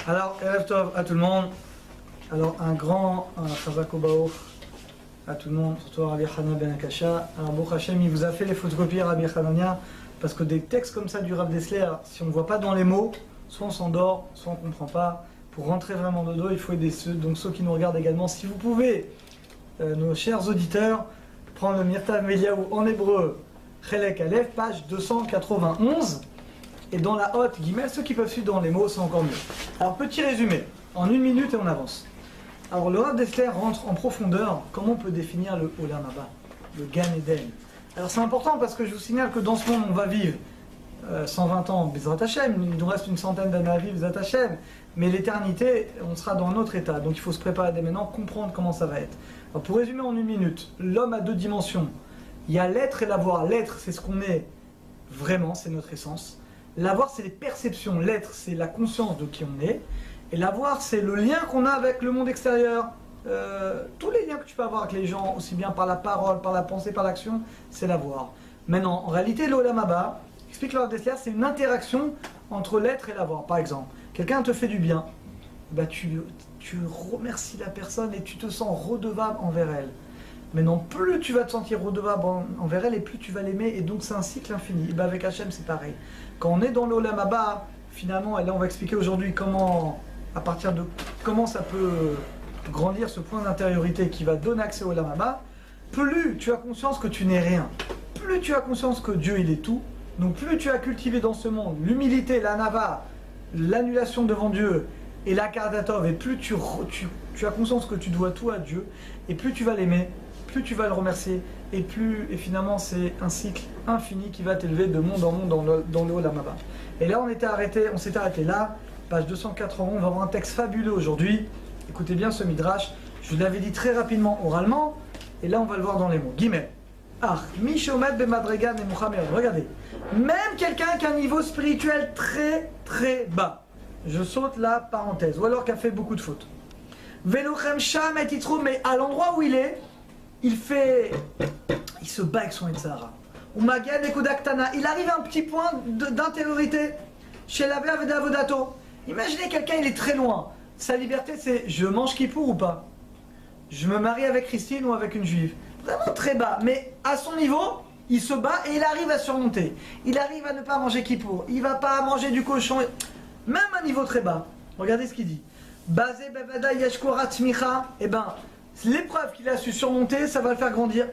Alors, Erev Tov à tout le monde. Alors, un grand Chazak Obaouf à tout le monde, surtout à Rabbi Hana Ben Akasha. Alors, Baruch Hashem, il vous a fait les photocopies à Rabbi Hanania, parce que des textes comme ça du Rav Dessler, si on ne voit pas dans les mots, soit on s'endort, soit on ne comprend pas. Pour rentrer vraiment dedans, il faut aider ceux, donc ceux qui nous regardent également. Si vous pouvez, nos chers auditeurs, prendre le Mirtav Meliaou en hébreu, Chelek Aleph, page 291. Et dans la haute guillemets, ceux qui peuvent suivre dans les mots, c'est encore mieux. Alors, petit résumé, en 1 minute et on avance. Alors, le Rav Dessler rentre en profondeur. Comment on peut définir le Olam Haba, le Gan Eden? Alors, c'est important parce que je vous signale que dans ce monde, on va vivre 120 ans, Bezrat Hashem, il nous reste une centaine d'années à vivre, Bezrat Hashem, mais l'éternité, on sera dans un autre état. Donc, il faut se préparer dès maintenant, comprendre comment ça va être. Alors, pour résumer en 1 minute, l'homme a 2 dimensions. Il y a l'être et l'avoir. L'être, c'est ce qu'on est vraiment, c'est notre essence. L'avoir, c'est les perceptions. L'être, c'est la conscience de qui on est. Et l'avoir, c'est le lien qu'on a avec le monde extérieur. Tous les liens que tu peux avoir avec les gens, aussi bien par la parole, par la pensée, par l'action, c'est l'avoir. Maintenant, en réalité, l'Olam Haba, explique le Rav Dessler, c'est une interaction entre l'être et l'avoir. Par exemple, quelqu'un te fait du bien, bah tu remercies la personne et tu te sens redevable envers elle. Maintenant, plus tu vas te sentir redevable envers elle et plus tu vas l'aimer, et donc c'est un cycle infini. Et ben avec Hachem, c'est pareil. Quand on est dans l'Olam Haba, finalement, et là on va expliquer aujourd'hui comment, à partir de comment ça peut grandir ce point d'intériorité qui va donner accès au Olam Haba, plus tu as conscience que tu n'es rien, plus tu as conscience que Dieu il est tout, donc plus tu as cultivé dans ce monde l'humilité, la nava, l'annulation devant Dieu et la kardatov, et plus tu as conscience que tu dois tout à Dieu, et plus tu vas l'aimer, plus tu vas le remercier, et finalement c'est un cycle infini qui va t'élever de monde en monde dans le Olam Haba. Et là on s'était arrêté là, page 291, on va avoir un texte fabuleux aujourd'hui. Écoutez bien ce midrash, je vous l'avais dit très rapidement oralement, et là on va le voir dans les mots. Guillemets. Ah, Mishomet bemadregan et Muhammad. Regardez, même quelqu'un qui a un niveau spirituel très très bas, je saute la parenthèse, ou alors qui a fait beaucoup de fautes. Velochem sham et titrou, mais à l'endroit où il est, il se bat avec son Yetzirah. Ou magen et kudaktana, il arrive à un petit point d'intériorité. Chez la Veda Avodato. Imaginez quelqu'un, il est très loin. Sa liberté, c'est je mange Kippour ou pas? Je me marie avec Christine ou avec une juive? Vraiment très bas. Mais à son niveau, il se bat et il arrive à surmonter. Il arrive à ne pas manger Kippour. Il va pas manger du cochon. Même à un niveau très bas. Regardez ce qu'il dit. Basé bevada yashkura tmicha. Eh ben, l'épreuve qu'il a su surmonter, ça va le faire grandir.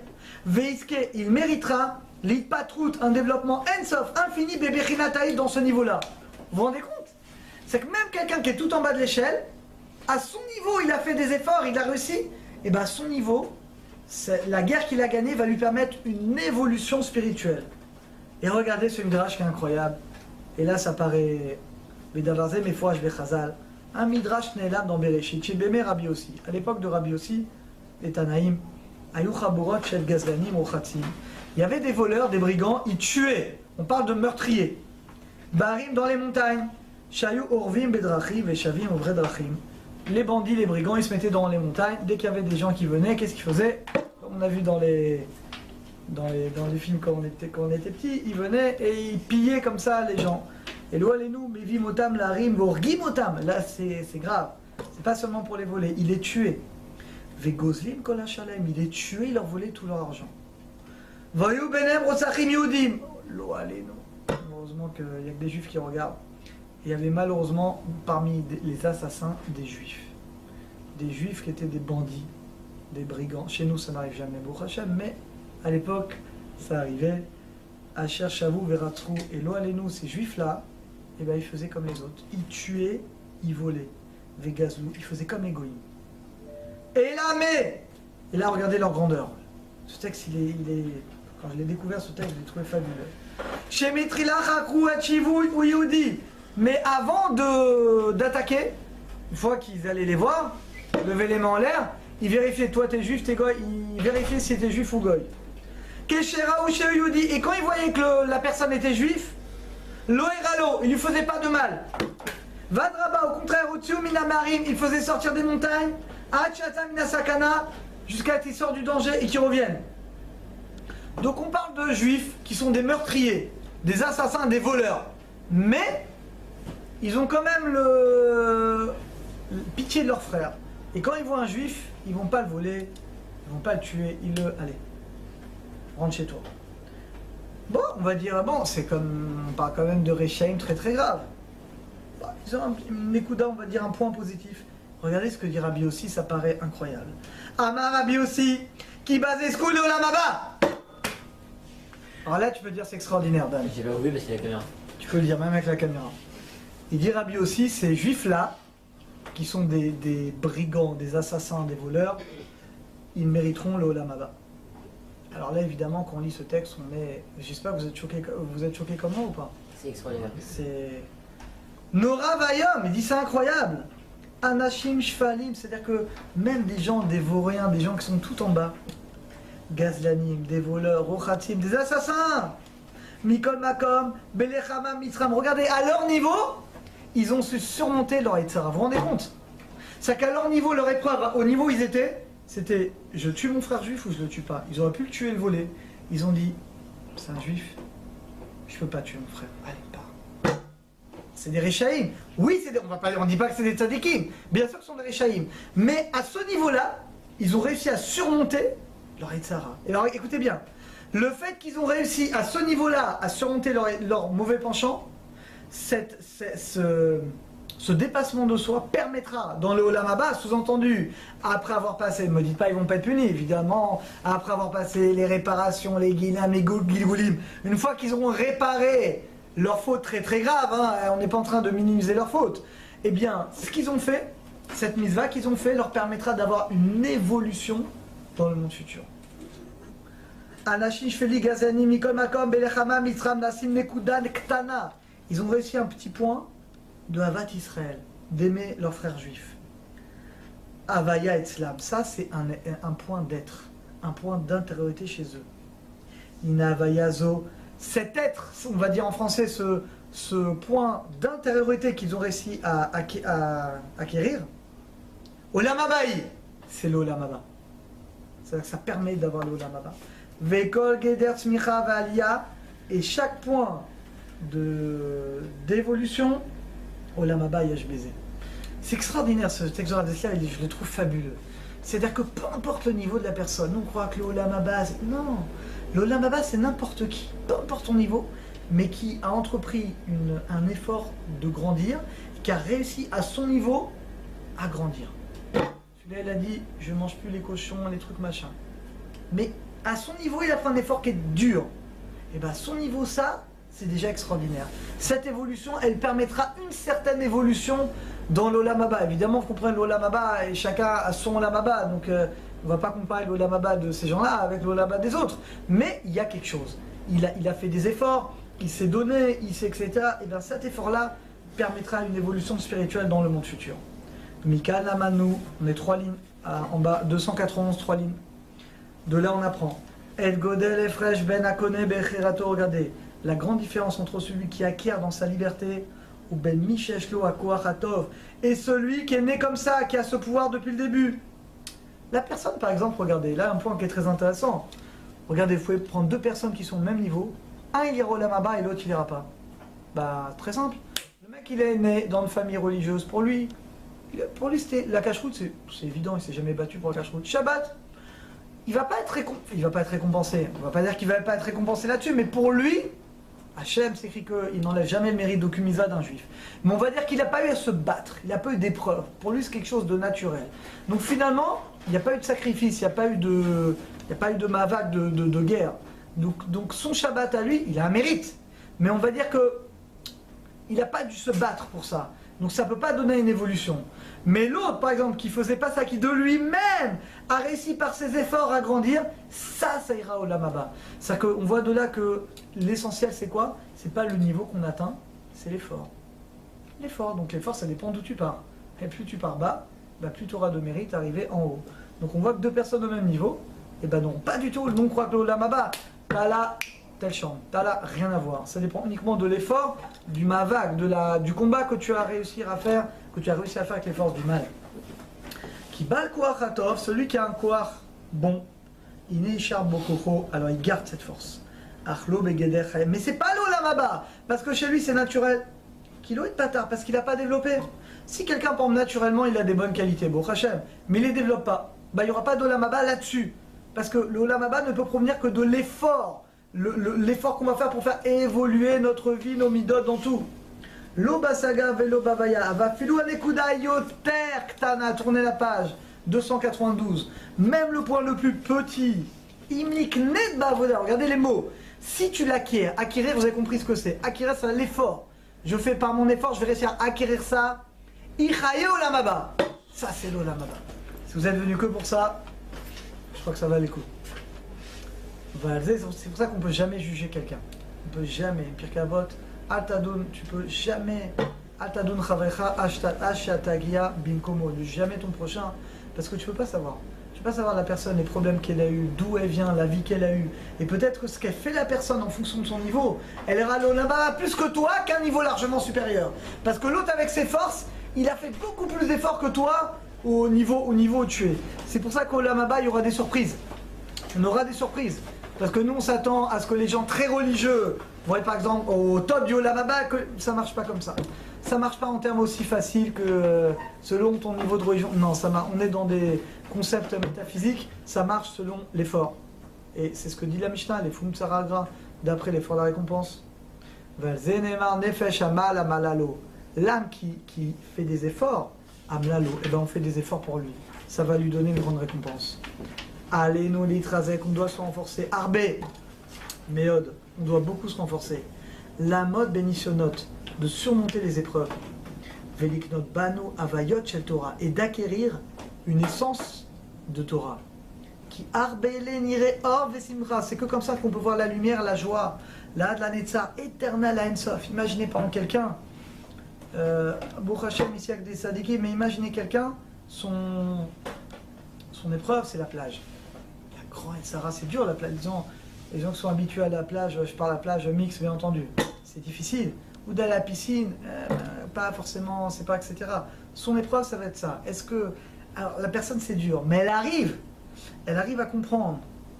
Veiske, il méritera l'itpatrout, un développement ensof, infini, bébéchinataï dans ce niveau-là. Vous vous rendez compte? C'est que même quelqu'un qui est tout en bas de l'échelle, à son niveau, il a fait des efforts, il a réussi. Et bien à son niveau, la guerre qu'il a gagnée va lui permettre une évolution spirituelle. Et regardez ce midrash qui est incroyable. Et là, ça paraît Bedavarze, mais Fouach Bechazal. Un midrash Nelam dans Bereshit, chez Bémé Rabbi aussi. À l'époque de Rabbi aussi, les Tanaïm, Ayou Chaborot Shel Gazlanim ou Khatzim. Il y avait des voleurs, des brigands, ils tuaient. On parle de meurtriers. Barim dans les montagnes. Shayou Orvim Bedrachim Veshavim Ovre Drachim. Les bandits, les brigands, ils se mettaient dans les montagnes. Dès qu'il y avait des gens qui venaient, qu'est-ce qu'ils faisaient? Comme on a vu dans les films quand on était petit, ils venaient et ils pillaient comme ça les gens. Et l'oualenu, Mevim Otam, Larim, Vorgim Otam. Là, c'est grave. C'est pas seulement pour les voler, il les tuait. Vegozlim Kol Shalem, il les tuait, il leur volait tout leur argent. Voyou Benem Rotsachim Yehudim. L'oualenu. Heureusement qu'il n'y a que des juifs qui regardent. Il y avait malheureusement parmi les assassins des juifs. Des juifs qui étaient des bandits, des brigands. Chez nous, ça n'arrive jamais, Baruch Hashem, mais à l'époque, ça arrivait. Asher Shavou Veratrou et Lo Alenu, ces juifs-là, eh ben, ils faisaient comme les autres. Ils tuaient, ils volaient. Vegazlou, ils faisaient comme les goïms. Et là, et là, regardez leur grandeur. Ce texte, il est... Quand je l'ai découvert, ce texte, je l'ai trouvé fabuleux. Chez Mitrila Chakrou Hachivu ou Yehudi. Mais avant d'attaquer, une fois qu'ils allaient les voir, lever les mains en l'air, ils vérifiaient, toi t'es juif, t'es goy, ils vérifiaient si t'es juif ou goy. Keshera ou Yehudi. Et quand ils voyaient que la personne était juif, Loeralo, il lui faisait pas de mal. Vadraba, au contraire, au-dessus, Minamarim, il faisait sortir des montagnes, Achata Minasakana, jusqu'à ce qu'ils sortent du danger et qu'ils reviennent. Donc on parle de juifs qui sont des meurtriers, des assassins, des voleurs. Mais ils ont quand même le pitié de leur frère. Et quand ils voient un juif, ils vont pas le voler, ils vont pas le tuer, allez, rentre chez toi. Bon, on va dire, bon, on parle quand même de Rechaim très très grave. Bon, ils ont une Nekuda, on va dire un point positif. Regardez ce que dit Rabbi aussi, ça paraît incroyable. Amar Rabbi aussi, qui base school au Lamaba. Alors là, tu peux dire c'est extraordinaire, Dan. J'ai pas oublié parce qu'il y a la caméra. Tu peux le dire même avec la caméra. Il dit Rabbi aussi, ces juifs-là, qui sont des brigands, des assassins, des voleurs, ils mériteront le Olam Haba. Alors là, évidemment, quand on lit ce texte, j'espère que vous êtes choqués comme moi ou pas? C'est extraordinaire. C'est... Nora Vayom, il dit c'est incroyable. Anashim Shfalim, c'est-à-dire que même des gens, des vauriens, des gens qui sont tout en bas, Gazlanim, des voleurs, Rochatim, des assassins, Mikol Makom, Belechamam, Mitram, regardez, à leur niveau, ils ont su surmonter leur Yetzara. Vous vous rendez compte? C'est qu'à leur niveau, leur épreuve, au niveau où ils étaient, c'était je tue mon frère juif ou je le tue pas. Ils auraient pu le tuer et le voler. Ils ont dit c'est un juif, je peux pas tuer mon frère. Allez, pars. C'est des Rechaïm. Oui, on dit pas que c'est des tzadikim. Bien sûr que ce sont des Rechaïm. Mais à ce niveau-là, ils ont réussi à surmonter leur Yetzara. Et alors écoutez bien, le fait qu'ils ont réussi à ce niveau-là à surmonter leur mauvais penchant, ce dépassement de soi permettra dans le Olam Haba, sous-entendu, après avoir passé, ne me dites pas ils vont pas être punis, évidemment, après avoir passé les réparations, les guilam, les gilgulim, une fois qu'ils auront réparé leurs fautes très très graves, hein, on n'est pas en train de minimiser leurs fautes, eh bien, ce qu'ils ont fait, cette mitzvah qu'ils ont fait, leur permettra d'avoir une évolution dans le monde futur. Anashim Shfeli Gazani Mikol Makom Belechama Mitram Nasim Nekudan Ktana. Ils ont réussi un petit point de Havat Israël, d'aimer leurs frères juifs. Havaya Etzlam, ça c'est un point d'être, un point d'intériorité chez eux. Ina Havaya Zo, cet être, on va dire en français, ce point d'intériorité qu'ils ont réussi à acquérir, Olam Habaï, c'est l'Olam Haba. C'est-à-dire que ça permet d'avoir l'Olam Haba. Vekol Geder Tzmicha V'Aliyah, et chaque point d'évolution, Olam Haba Yesh Beze. C'est extraordinaire ce texte de Radessia, je le trouve fabuleux. C'est-à-dire que peu importe le niveau de la personne, on croit que le Olam Haba, non, le Olam Haba c'est n'importe qui, peu importe ton niveau, mais qui a entrepris un effort de grandir, qui a réussi à son niveau à grandir. Celui-là il a dit, je mange plus les cochons, les trucs machin. Mais à son niveau il a fait un effort qui est dur. Et bien à son niveau ça, c'est déjà extraordinaire. Cette évolution, elle permettra une certaine évolution dans l'Olam Haba. Évidemment, vous comprenez l'Olam Haba et chacun a son Olam Haba. Donc, on ne va pas comparer l'Olam Haba de ces gens-là avec l'Olam Haba des autres. Mais il y a quelque chose. Il a fait des efforts, il s'est donné, etc. Et bien cet effort-là permettra une évolution spirituelle dans le monde futur. Mika Namanu, on est 3 lignes en bas, 291, 3 lignes. De là, on apprend. Et Godel et Fresh Ben Akone Becherato, regardez. La grande différence entre celui qui acquiert dans sa liberté, ou Ben Misheshlo Akoachatov, et celui qui est né comme ça, qui a ce pouvoir depuis le début. La personne, par exemple, regardez, là un point qui est très intéressant. Regardez, vous pouvez prendre 2 personnes qui sont au même niveau. Un il ira au Olam Haba et l'autre il ira pas. Bah, très simple. Le mec il est né dans une famille religieuse. Pour lui c'était la cache-route, c'est évident, il s'est jamais battu pour la cache-route. Shabbat, il va pas être récompensé. On va pas dire qu'il va pas être récompensé là-dessus, mais pour lui, Hachem s'écrit qu'il n'enlève jamais le mérite d'Okumisa d'un juif. Mais on va dire qu'il n'a pas eu à se battre, il n'a pas eu d'épreuve. Pour lui, c'est quelque chose de naturel. Donc finalement, il n'y a pas eu de sacrifice, il n'y a pas eu de mavak, de guerre. Donc son Shabbat à lui, il a un mérite. Mais on va dire que il n'a pas dû se battre pour ça. Donc ça ne peut pas donner une évolution. Mais l'autre, par exemple, qui ne faisait pas ça, qui de lui-même a réussi par ses efforts à grandir, ça ira au Olam Haba. C'est-à-dire qu'on voit de là que l'essentiel, c'est quoi? C'est pas le niveau qu'on atteint, c'est l'effort. L'effort, donc l'effort, ça dépend d'où tu pars. Et plus tu pars bas, bah plus tu auras de mérite à arriver en haut. Donc on voit que 2 personnes au même niveau, et ben non, pas du tout. Nous on croit que le Olam Haba, t'as là, telle chambre, t'as là, rien à voir. Ça dépend uniquement de l'effort, du mavak, du combat que tu as réussi à faire, avec les forces du mal. Qui bat le koach hatov, celui qui a un koach bon, iné ishar bokocho, alors il garde cette force. Achlo begeder chayim. Mais c'est pas l'Olam Haba, parce que chez lui c'est naturel. Kilo et patard, parce qu'il n'a pas développé. Si quelqu'un, par exemple, naturellement, il a des bonnes qualités, bon, Hachem, mais il ne les développe pas, bah, il n'y aura pas d'Olam Haba là-dessus. Parce que l'Olam Haba ne peut provenir que de l'effort. L'effort qu'on va faire pour faire évoluer notre vie, nos midot, dans tout. L'Obasaga velo bavaya, va filou anekuda yoter ktana, tournez la page, 292. Même le point le plus petit, imlik net bavoda, regardez les mots. Si tu l'acquiers, acquérir, vous avez compris ce que c'est. Acquérir, c'est l'effort. Je fais par mon effort, je vais réussir à acquérir ça. Ichaye Olam Haba. Ça, c'est l'Olam Haba. Si vous êtes venu que pour ça, je crois que ça va les coups. C'est pour ça qu'on ne peut jamais juger quelqu'un. On ne peut jamais. Pire qu'à vote, Atadoun, tu peux jamais. Atadoun Chavecha Ashatagia Binkomo. Ne jamais ton prochain. Parce que tu ne peux pas savoir. Tu ne peux pas savoir la personne, les problèmes qu'elle a eu, d'où elle vient, la vie qu'elle a eue. Et peut-être que ce qu'elle fait la personne en fonction de son niveau, elle aura l'Olam Haba plus que toi qu'un niveau largement supérieur. Parce que l'autre, avec ses forces, il a fait beaucoup plus d'efforts que toi au niveau où tu es. C'est pour ça qu'au Olam Haba, il y aura des surprises. On aura des surprises. Parce que nous, on s'attend à ce que les gens très religieux vont être par exemple au top du Olam Haba, que ça ne marche pas comme ça. Ça ne marche pas en termes aussi faciles que selon ton niveau de religion. Non, on est dans des concepts métaphysiques, ça marche selon l'effort. Et c'est ce que dit la Mishnah, les Fum Tsaragra, d'après l'effort de la récompense. L'âme qui fait des efforts, Amlalo, et ben on fait des efforts pour lui. Ça va lui donner une grande récompense. Allez, nous, l'itrazek, on doit se renforcer. Arbé, Méod, on doit beaucoup se renforcer. La mode bénitionnot, de surmonter les épreuves. Veliknot bano avayot shel Torah, et d'acquérir une essence de Torah. Qui arbele nire or vesimra, c'est que comme ça qu'on peut voir la lumière, la joie, la netzar, éternelle à Ensof. Imaginez par exemple quelqu'un, Baruch Hashem ici avec des sadikim, mais imaginez quelqu'un, son épreuve c'est la plage. Grand et Sarah, c'est dur la plage. Les gens qui sont habitués à la plage, je parle à la plage mixte bien entendu, c'est difficile. Ou d'aller à la piscine, pas forcément, c'est pas, etc. Son épreuve, ça va être ça. Est-ce que. Alors la personne c'est dur, mais elle arrive à comprendre.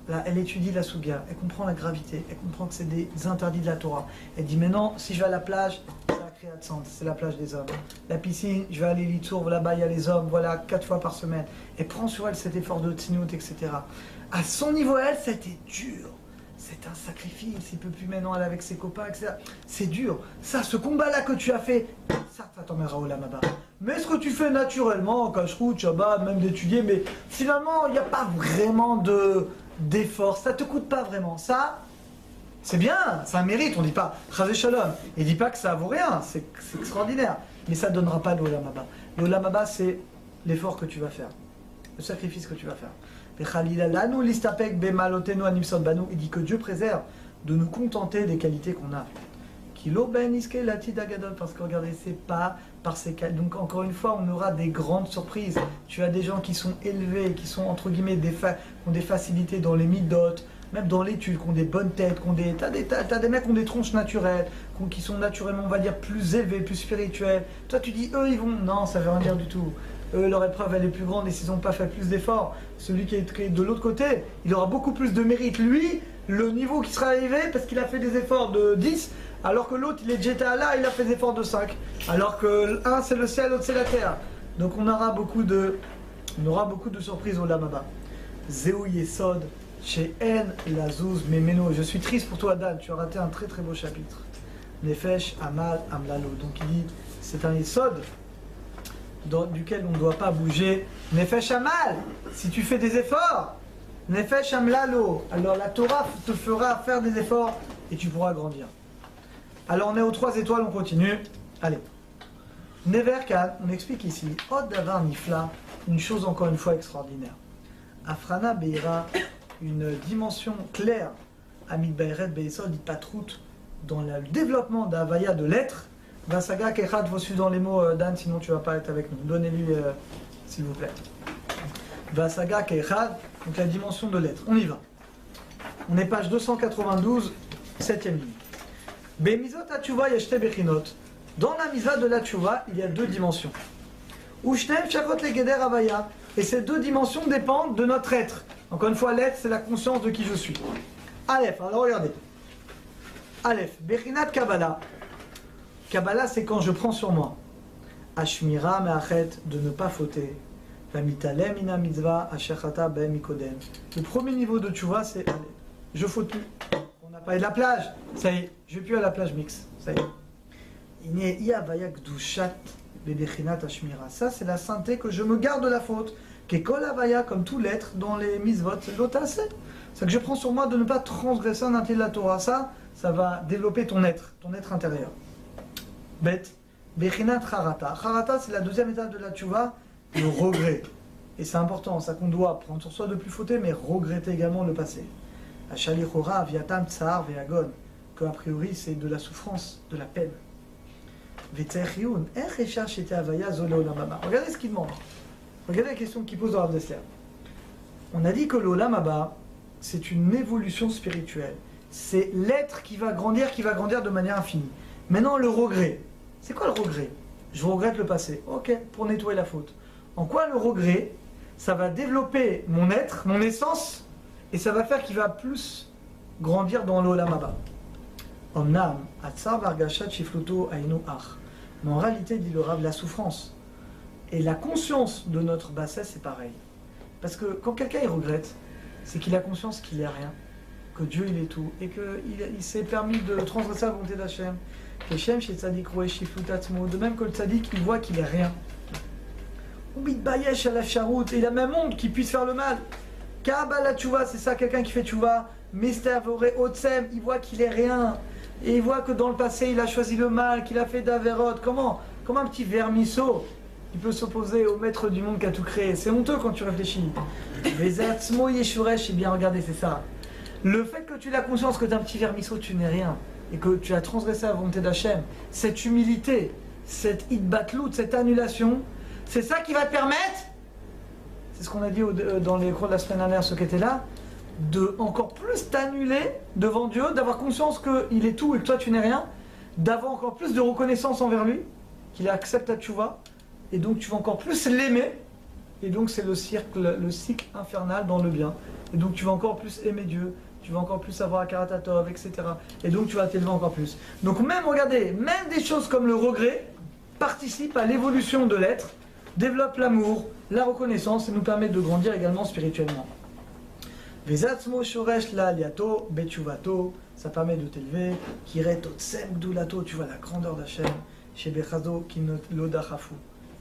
Là, elle étudie la Souga, elle comprend la gravité, elle comprend que c'est des interdits de la Torah. Elle dit, mais non, si je vais à la plage, c'est la Créatsante, c'est la plage des hommes. La piscine, je vais aller l'Itsour, là-bas il y a les hommes, voilà, 4 fois par semaine. Elle prend sur elle cet effort de tsinout, etc. À son niveau, elle, c'était dur. C'est un sacrifice, il ne peut plus maintenant aller avec ses copains, etc. C'est dur. Ça, ce combat-là que tu as fait, ça t'emmènera au Olam Haba. Mais ce que tu fais naturellement, Kashrut, Shabbat, même d'étudier, mais finalement, il n'y a pas vraiment d'effort, ça te coûte pas vraiment. Ça, c'est bien, ça mérite, on ne dit pas Chazé Shalom, et ne dit pas que ça vaut rien, c'est extraordinaire, mais ça ne donnera pas l'Olam Haba. L'Olam Haba, c'est l'effort que tu vas faire, le sacrifice que tu vas faire. Il dit que Dieu préserve de nous contenter des qualités qu'on a. Parce que regardez, c'est pas par ces qualités. Donc encore une fois, on aura des grandes surprises. Tu as des gens qui sont élevés, qui sont entre guillemets qui ont des facilités dans les midot, même dans l'étude, qui ont des bonnes têtes, t'as des mecs qui ont des tronches naturelles, qui sont naturellement, on va dire, plus élevés, plus spirituels. Toi, tu dis, eux, ils vont. Non, ça veut rien dire du tout. Eux, leur épreuve, elle est plus grande et s'ils n'ont pas fait plus d'efforts, celui qui est de l'autre côté, il aura beaucoup plus de mérite. Lui, le niveau qui sera arrivé, parce qu'il a fait des efforts de 10, alors que l'autre, il est Jeta là, il a fait des efforts de 5. Alors que l'un, c'est le ciel, l'autre, c'est la terre. Donc on aura beaucoup de surprises au Olam Haba. Zéou Yesod, chez En Lazouz Memeno. Je suis triste pour toi, Dan, tu as raté un très très beau chapitre. Nefesh Amal Amlalo. Donc il dit, c'est un Yesod duquel on ne doit pas bouger. Nefesh Amal, si tu fais des efforts, Nefesh Amlalo, alors la Torah te fera faire des efforts et tu pourras grandir. Alors on est aux 3 étoiles, on continue. Allez. Neverkan, on explique ici, Od Davar Nifla, une chose encore une fois extraordinaire. Afrana Beira, une dimension claire, Amit Be'eret Be'esod, dit Patrout, dans le développement d'Avaya de l'être. Vasaga Kechad, vous suivez dans les mots, Dan, sinon tu ne vas pas être avec nous. Donnez-lui, s'il vous plaît. Vasaga Kechad, donc la dimension de l'être. On y va. On est page 292, 7ème ligne. Bemizot Atshuva Yeshte Bechinot. Dans la misa de la Tchouva, il y a 2 dimensions. Ushtem Shakot Legeder Avaya. Et ces 2 dimensions dépendent de notre être. Encore une fois, l'être, c'est la conscience de qui je suis. Aleph, alors regardez. Aleph, Bechinat Kabbalah. Kabbalah, c'est quand je prends sur moi. Ashmira me'achet, de ne pas fauter. Vamitalem ina mitzvah asherchata ben mikodem. Le premier niveau de tchouva, c'est allez, je faute plus. On n'a pas eu de la plage. Ça y est, je vais plus à la plage mix. Ça y est. Iné iavaya gdushat bebechinat ashmira. Ça, c'est la sainteté que je me garde de la faute. Kekol avaya, comme tout l'être dans les mitzvot, l'otase. C'est que je prends sur moi de ne pas transgresser un interdit de la Torah. Ça va développer ton être intérieur. Bête. Bechinat charata. Charata, c'est la deuxième étape de la tchouva, le regret. Et c'est important, ça qu'on doit prendre sur soi de plus fauter, mais regretter également le passé. Achalichora aviatam tsar veagon, que a priori c'est de la souffrance, de la peine. Vetzechiun, echechar shete avaya zole olam haba. Regardez ce qu'il demande. Regardez la question qu'il pose dans Rav Dessler. On a dit que l'olam haba, c'est une évolution spirituelle. C'est l'être qui va grandir de manière infinie. Maintenant, le regret. C'est quoi le regret? Je regrette le passé. Ok, pour nettoyer la faute. En quoi le regret? Ça va développer mon être, mon essence, et ça va faire qu'il va plus grandir dans l'olam haba. Omnam, atzar vargashat shifluto ainu ach. Mais en réalité, dit le Rav, la souffrance et la conscience de notre bassesse, c'est pareil. Parce que quand quelqu'un il regrette, c'est qu'il a conscience qu'il n'est rien, que Dieu il est tout, et qu'il s'est permis de transgresser la volonté d'Hachem. De même que le tzaddik, il voit qu'il est rien. Il a même honte qu'il puisse faire le mal. Kabbalah tchouva, c'est ça, quelqu'un qui fait tchouva. Mister Voré Otsem, il voit qu'il est rien. Et il voit que dans le passé, il a choisi le mal, qu'il a fait d'Averot. Comment un petit vermisseau, il peut s'opposer au maître du monde qui a tout créé? C'est honteux quand tu réfléchis. Vezatzmo Yeshuresh, bien regardez, c'est ça. Le fait que tu aies la conscience que tu es un petit vermisseau, tu n'es rien. Et que tu as transgressé la volonté d'Hachem, cette humilité, cette hitbatlout, cette annulation, c'est ça qui va te permettre, c'est ce qu'on a dit dans les cours de la semaine dernière, ceux qui étaient là, de encore plus t'annuler devant Dieu, d'avoir conscience qu'il est tout et que toi tu n'es rien, d'avoir encore plus de reconnaissance envers lui, qu'il accepte ta tchouva, et donc tu vas encore plus l'aimer, et donc c'est le cycle infernal dans le bien, et donc tu vas encore plus aimer Dieu, tu vas encore plus avoir Akaratatov, etc. Et donc tu vas t'élever encore plus. Donc même, regardez, même des choses comme le regret participent à l'évolution de l'être, développent l'amour, la reconnaissance et nous permettent de grandir également spirituellement. Vezatzmo shoresh la liato bechuvato, ça permet de t'élever. Kiret otsem gdulato, tu vois la grandeur d'Hachem. Chez Bechazo qui ne l'odachafu,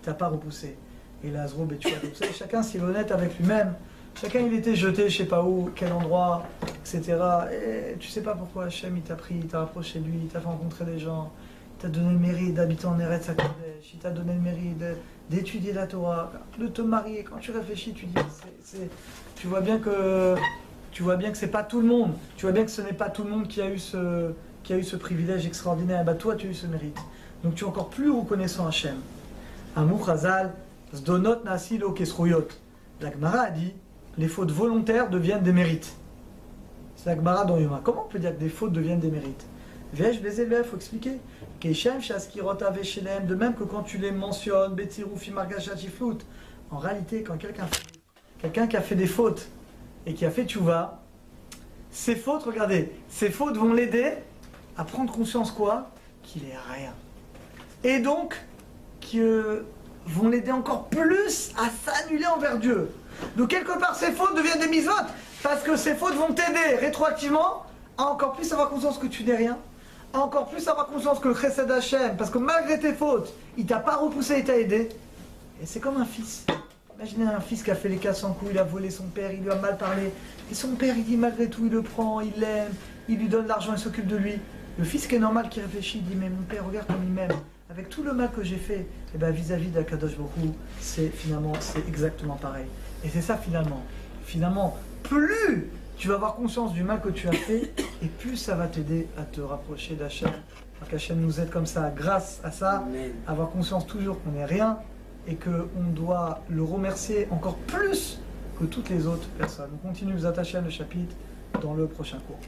t'as pas repoussé. Et l'azro bechuvato, vous savez, chacun s'il est honnête avec lui-même. Chacun il était jeté, je sais pas où, quel endroit, etc. Et tu sais pas pourquoi Hachem il t'a pris, il t'a rapproché de lui, il t'a fait rencontrer des gens, il t'a donné le mérite d'habiter en Eretz HaKodesh, il t'a donné le mérite d'étudier la Torah, de te marier. Quand tu réfléchis, tu dis, tu vois bien que c'est pas tout le monde. Tu vois bien que ce n'est pas tout le monde qui a eu ce privilège extraordinaire. Bah toi tu as eu ce mérite. Donc tu es encore plus reconnaissant Hachem. Amour Chazal, Zdonot Nasilo Kesruyot. La Gemara a dit, les fautes volontaires deviennent des mérites. C'est la Gemara dans Yoma. Comment on peut dire que des fautes deviennent des mérites? Vej Bezélef, il faut expliquer. Keishem Shaskirot Aveshelem, de même que quand tu les mentionnes, Betsiroufi Margashachiflout. En réalité, quand quelqu'un qui a fait des fautes et qui a fait tchouva, ces fautes, regardez, ces fautes vont l'aider à prendre conscience quoi? Qu'il est rien. Et donc, vont l'aider encore plus à s'annuler envers Dieu. Donc quelque part ces fautes deviennent des mitzvot, parce que ces fautes vont t'aider rétroactivement à encore plus avoir conscience que tu n'es rien, à encore plus avoir conscience que le chesed Hachem, parce que malgré tes fautes, il t'a pas repoussé, il t'a aidé. Et c'est comme un fils. Imaginez un fils qui a fait les 400 coups, il a volé son père, il lui a mal parlé, et son père il dit malgré tout, il le prend, il l'aime, il lui donne l'argent, il s'occupe de lui. Le fils qui est normal, qui réfléchit, il dit mais mon père regarde comme il m'aime. Avec tout le mal que j'ai fait, et ben vis-à-vis d'Akadosh Baruch Hu, c'est exactement pareil. Et c'est ça finalement, plus tu vas avoir conscience du mal que tu as fait, et plus ça va t'aider à te rapprocher d'Hachem. Qu'Hachem nous aide comme ça, grâce à ça, à avoir conscience toujours qu'on n'est rien, et qu'on doit le remercier encore plus que toutes les autres personnes. On continue, vous attacher le chapitre dans le prochain cours.